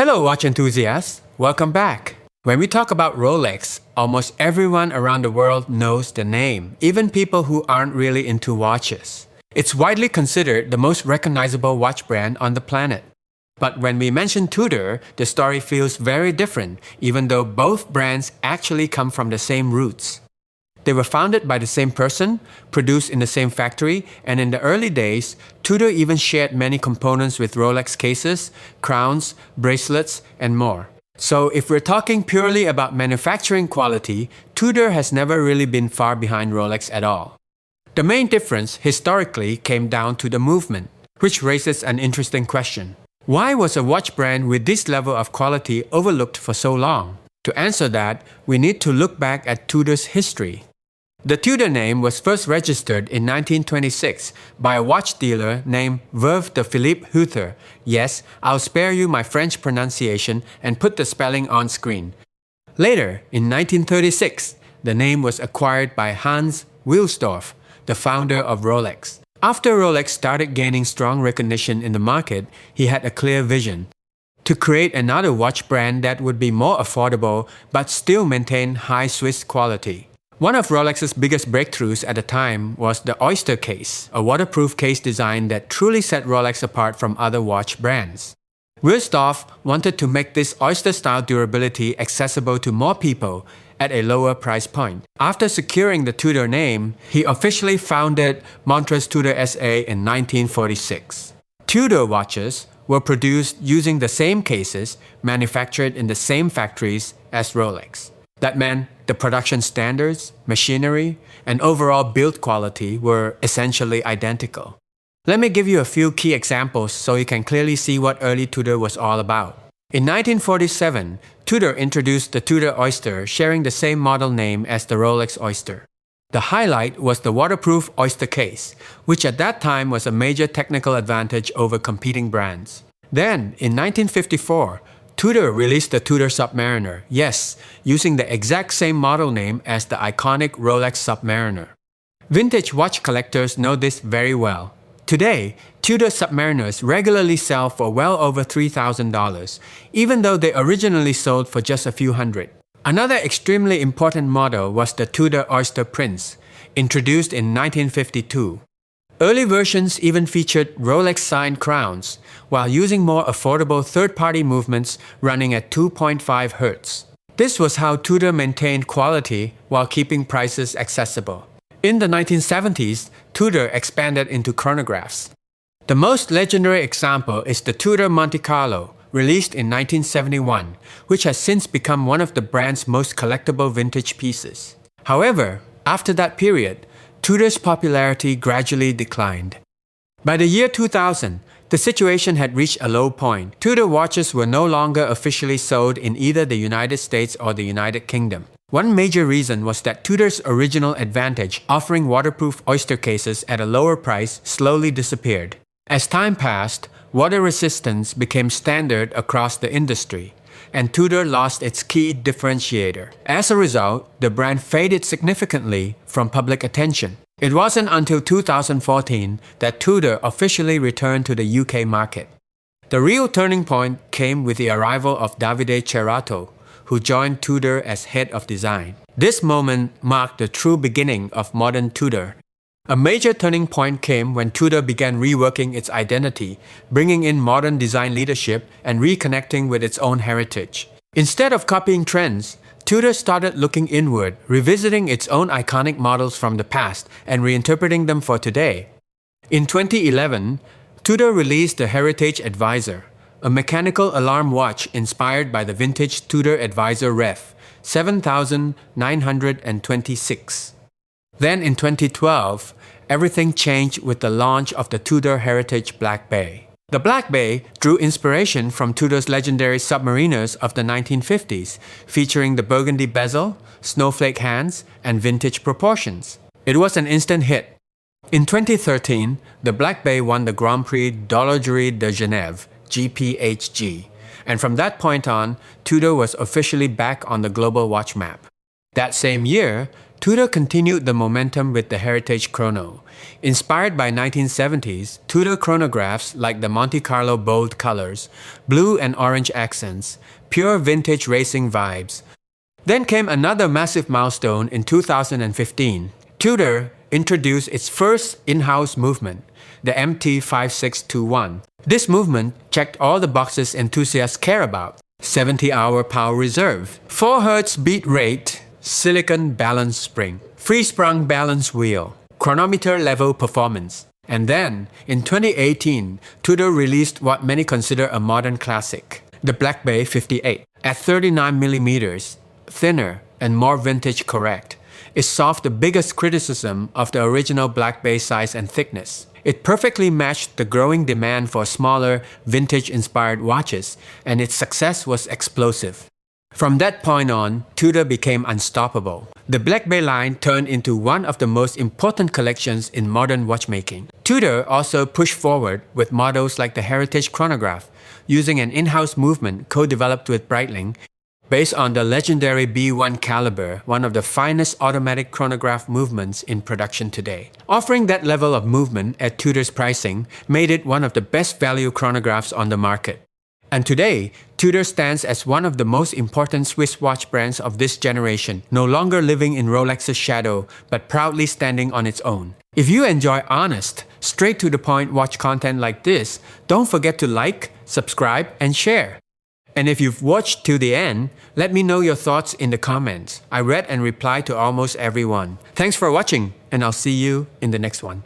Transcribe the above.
Hello, watch enthusiasts. Welcome back. When we talk about Rolex, almost everyone around the world knows the name, even people who aren't really into watches. It's widely considered the most recognizable watch brand on the planet. But when we mention Tudor, the story feels very different, even though both brands actually come from the same roots. They were founded by the same person, produced in the same factory, and in the early days, Tudor even shared many components with Rolex cases, crowns, bracelets, and more. So if we're talking purely about manufacturing quality, Tudor has never really been far behind Rolex at all. The main difference historically came down to the movement, which raises an interesting question. Why was a watch brand with this level of quality overlooked for so long? To answer that, we need to look back at Tudor's history. The Tudor name was first registered in 1926 by a watch dealer named Veuve de Philippe Hutter. Yes, I'll spare you my French pronunciation and put the spelling on screen. Later, in 1936, the name was acquired by Hans Wilsdorf, the founder of Rolex. After Rolex started gaining strong recognition in the market, he had a clear vision: to create another watch brand that would be more affordable but still maintain high Swiss quality. One of Rolex's biggest breakthroughs at the time was the Oyster case, a waterproof case design that truly set Rolex apart from other watch brands. Wilsdorf wanted to make this Oyster-style durability accessible to more people at a lower price point. After securing the Tudor name, he officially founded Monte Tudor SA in 1946. Tudor watches were produced using the same cases, manufactured in the same factories as Rolex. That meant the production standards, machinery, and overall build quality were essentially identical. Let me give you a few key examples so you can clearly see what early Tudor was all about. In 1947, Tudor introduced the Tudor Oyster, sharing the same model name as the Rolex Oyster. The highlight was the waterproof Oyster case, which at that time was a major technical advantage over competing brands. Then, in 1954, Tudor released the Tudor Submariner, yes, using the exact same model name as the iconic Rolex Submariner. Vintage watch collectors know this very well. Today, Tudor Submariners regularly sell for well over $3,000, even though they originally sold for just a few hundred. Another extremely important model was the Tudor Oyster Prince, introduced in 1952. Early versions even featured Rolex-signed crowns, while using more affordable third-party movements running at 2.5 Hz. This was how Tudor maintained quality while keeping prices accessible. In the 1970s, Tudor expanded into chronographs. The most legendary example is the Tudor Monte Carlo, released in 1971, which has since become one of the brand's most collectible vintage pieces. However, after that period, Tudor's popularity gradually declined. By the year 2000, the situation had reached a low point. Tudor watches were no longer officially sold in either the United States or the United Kingdom. One major reason was that Tudor's original advantage, offering waterproof Oyster cases at a lower price, slowly disappeared. As time passed, water resistance became standard across the industry, and Tudor lost its key differentiator. As a result, the brand faded significantly from public attention. It wasn't until 2014 that Tudor officially returned to the UK market. The real turning point came with the arrival of Davide Cerato, who joined Tudor as head of design. This moment marked the true beginning of modern Tudor. A major turning point came when Tudor began reworking its identity, bringing in modern design leadership and reconnecting with its own heritage. Instead of copying trends, Tudor started looking inward, revisiting its own iconic models from the past and reinterpreting them for today. In 2011, Tudor released the Heritage Advisor, a mechanical alarm watch inspired by the vintage Tudor Advisor Ref 7926. Then in 2012, everything changed with the launch of the Tudor Heritage Black Bay. The Black Bay drew inspiration from Tudor's legendary Submariners of the 1950s, featuring the burgundy bezel, snowflake hands, and vintage proportions. It was an instant hit. In 2013, the Black Bay won the Grand Prix d'Horlogerie de Genève, GPHG, and from that point on, Tudor was officially back on the global watch map. That same year, Tudor continued the momentum with the Heritage Chrono. Inspired by 1970s, Tudor chronographs like the Monte Carlo bold colors, blue and orange accents, pure vintage racing vibes. Then came another massive milestone in 2015. Tudor introduced its first in-house movement, the MT5621. This movement checked all the boxes enthusiasts care about. 70-hour power reserve, 4 Hz beat rate, silicon balance spring, free-sprung balance wheel, chronometer level performance. And then, in 2018, Tudor released what many consider a modern classic, the Black Bay 58. At 39mm, thinner and more vintage correct, it solved the biggest criticism of the original Black Bay size and thickness. It perfectly matched the growing demand for smaller, vintage-inspired watches, and its success was explosive. From that point on, Tudor became unstoppable. The Black Bay line turned into one of the most important collections in modern watchmaking. Tudor also pushed forward with models like the Heritage Chronograph, using an in-house movement co-developed with Breitling, based on the legendary B1 caliber, one of the finest automatic chronograph movements in production today. Offering that level of movement at Tudor's pricing made it one of the best value chronographs on the market. And today, Tudor stands as one of the most important Swiss watch brands of this generation, no longer living in Rolex's shadow, but proudly standing on its own. If you enjoy honest, straight-to-the-point watch content like this, don't forget to like, subscribe, and share. And if you've watched to the end, let me know your thoughts in the comments. I read and reply to almost everyone. Thanks for watching, and I'll see you in the next one.